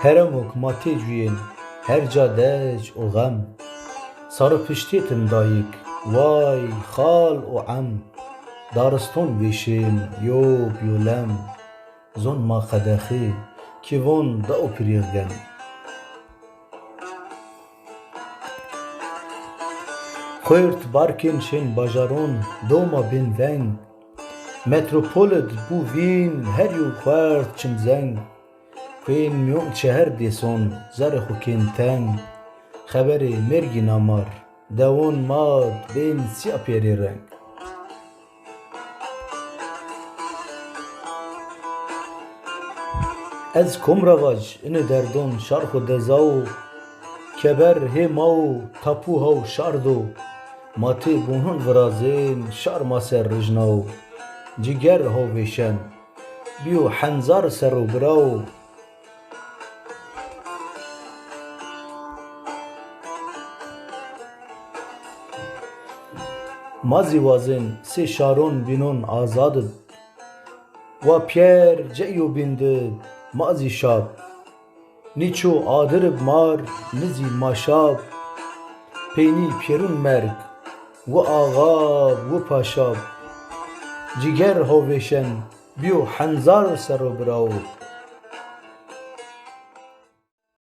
Heremok matê cuyên her ca dec û xem. Sarı piştêtin dayîk, vay xal û em. Dariston vêşên yob û lem. Zon ma qedexê, kîvon da û pirêxgem. Xwêrt barkên şên bajaron dewma bên veng. Metropolit bû vîn herî û xwert çim zeng. Xwên miyom çeher dêson zerê xwe kên teng. Xeberê mêrgî namar, dewon mat bên siya pêrê reng. Ez komrevaj inê derdon şar xwe deza û keber hê ma û tapû hew şardo. Matê bûnun virazên şarma ser rijna û ciger hew vêşen. Bîyo henzar ser û biraw. Mazî wazên sê şaron bînon azadid. Wa pyer ceyyo bîndid mazî şab. Nîço adirib mar nizî maşab. Peynî pêrûn merg û axab û paşab. Ciger hew vêşen bîyo henzar ser û biraw.